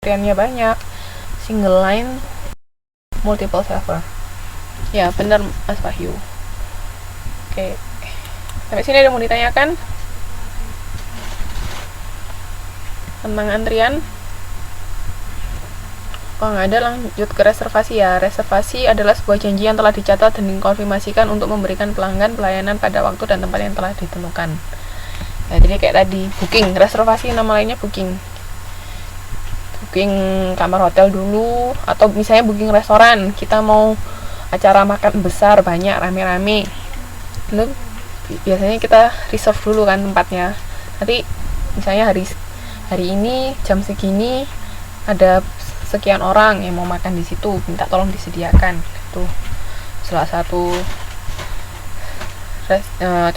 variannya banyak, single line, multiple server. Ya benar Mas Wahyu. Oke, sampai sini ada mau ditanyakan tentang antrian? Oh nggak ada, lanjut ke reservasi ya. Reservasi adalah sebuah janji yang telah dicatat dan dikonfirmasikan untuk memberikan pelanggan pelayanan pada waktu dan tempat yang telah ditentukan. Nah, jadi kayak tadi, booking, reservasi nama lainnya booking. Booking kamar hotel dulu, atau misalnya booking restoran, kita mau acara makan besar banyak rame-rame, itu biasanya kita reserve dulu kan tempatnya. Nanti misalnya hari ini jam segini ada sekian orang yang mau makan di situ, minta tolong disediakan. Itu salah satu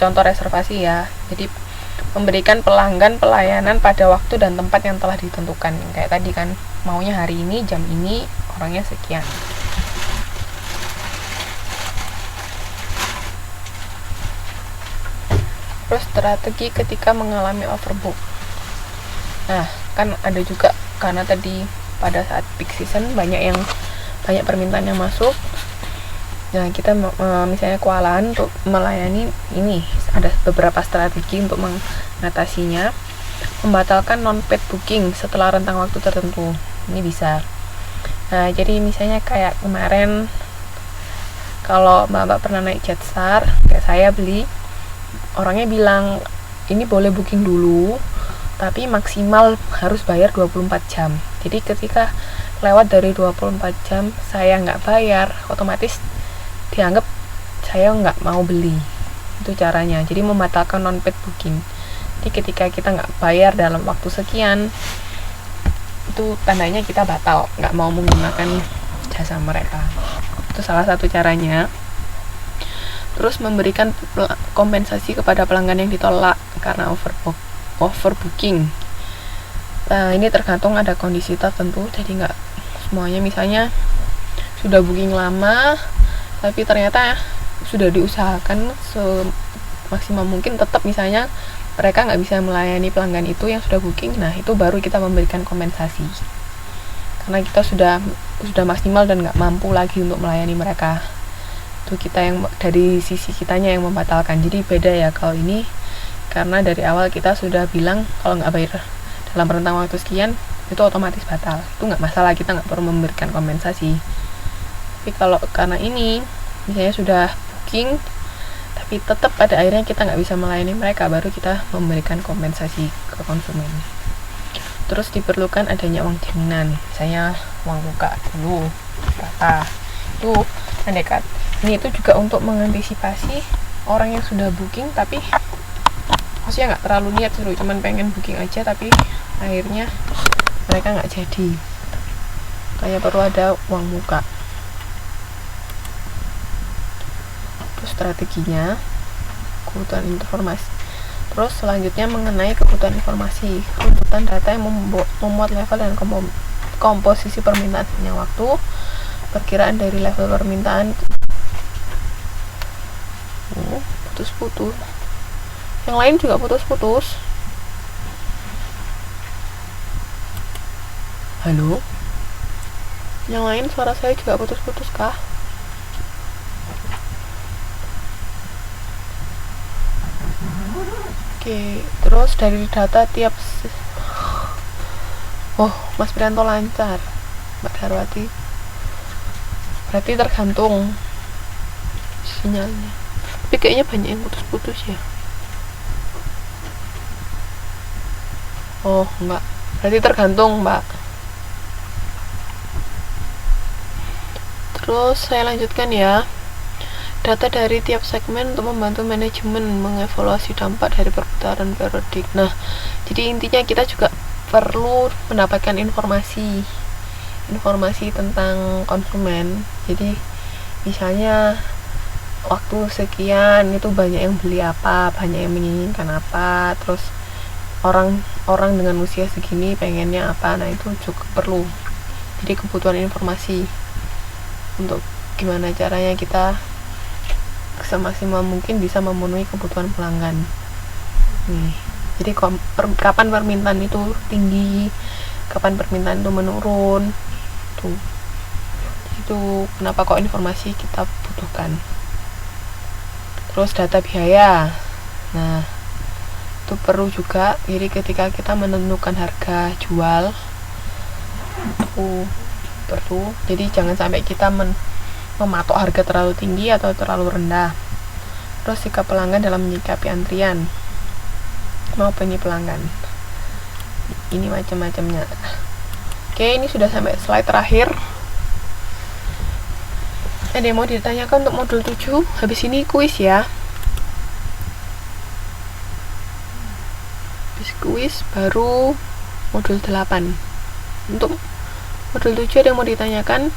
contoh reservasi ya. Jadi memberikan pelanggan pelayanan pada waktu dan tempat yang telah ditentukan. Kayak tadi kan, maunya hari ini jam ini, orangnya sekian. Terus strategi ketika mengalami overbook. Nah, kan ada juga karena tadi pada saat peak season banyak permintaan yang masuk. Nah, kita misalnya kewalahan untuk melayani ini, ada beberapa strategi untuk mengatasinya. Membatalkan non-paid booking setelah rentang waktu tertentu. Ini bisa. Nah, jadi misalnya kayak kemarin kalau Mbak pernah naik Jetstar, kayak saya beli, orangnya bilang ini boleh booking dulu tapi maksimal harus bayar 24 jam. Jadi ketika lewat dari 24 jam saya nggak bayar, otomatis dianggap saya nggak mau beli. Itu caranya. Jadi membatalkan non-paid booking. Jadi ketika kita nggak bayar dalam waktu sekian, itu tandanya kita batal, nggak mau menggunakan jasa mereka. Itu salah satu caranya. Terus memberikan kompensasi kepada pelanggan yang ditolak karena overbooking. Nah, ini tergantung ada kondisi tertentu, jadi nggak semuanya. Misalnya sudah booking lama tapi ternyata sudah diusahakan semaksimal mungkin, tetap misalnya mereka nggak bisa melayani pelanggan itu yang sudah booking. Nah, itu baru kita memberikan kompensasi karena kita sudah maksimal dan nggak mampu lagi untuk melayani mereka. Itu kita yang dari sisi kitanya yang membatalkan. Jadi beda ya kalau ini, karena dari awal kita sudah bilang kalau nggak bayar dalam rentang waktu sekian itu otomatis batal. Itu nggak masalah, kita nggak perlu memberikan kompensasi. Tapi kalau karena ini misalnya sudah booking tapi tetap pada akhirnya kita nggak bisa melayani mereka, baru kita memberikan kompensasi ke konsumen. Terus diperlukan adanya uang jaminan, misalnya uang muka dulu berapa, itu mendekat. Ini itu juga untuk mengantisipasi orang yang sudah booking tapi maksudnya nggak terlalu niat, cuman pengen booking aja tapi akhirnya mereka nggak jadi. Kayak perlu ada uang muka. Terus strateginya kebutuhan informasi. Terus selanjutnya mengenai kebutuhan informasi, kebutuhan data yang memuat level dan komposisi permintaan yang waktu, perkiraan dari level permintaan. Putus-putus. Yang lain juga putus-putus. Halo? Yang lain suara saya juga putus-putus kah? Oke, terus dari data tiap Mas Prianto lancar, Mbak Darwati. Berarti tergantung sinyalnya. Tapi kayaknya banyak yang putus-putus ya. Oh enggak, berarti tergantung Mbak. Terus saya lanjutkan ya. Data dari tiap segmen untuk membantu manajemen mengevaluasi dampak dari perputaran periodik. Nah, jadi intinya kita juga perlu mendapatkan informasi tentang konsumen. Jadi misalnya waktu sekian itu banyak yang beli apa, banyak yang menginginkan apa, terus orang dengan usia segini pengennya apa. Nah, itu juga perlu. Jadi kebutuhan informasi untuk gimana caranya kita semaksimal mungkin bisa memenuhi kebutuhan pelanggan. Nih, jadi kapan permintaan itu tinggi, kapan permintaan itu menurun. Tuh, itu kenapa kok informasi kita butuhkan. Terus data biaya, nah itu perlu juga. Jadi ketika kita menentukan harga jual perlu, jadi jangan sampai kita mematok harga terlalu tinggi atau terlalu rendah. Terus sikap pelanggan dalam menyikapi antrian maupun pelanggan, ini macam-macamnya. Oke, ini sudah sampai slide terakhir. Ada yang mau ditanyakan untuk modul 7? Habis ini kuis ya. Habis kuis baru modul 8. Untuk modul 7 ada yang mau ditanyakan?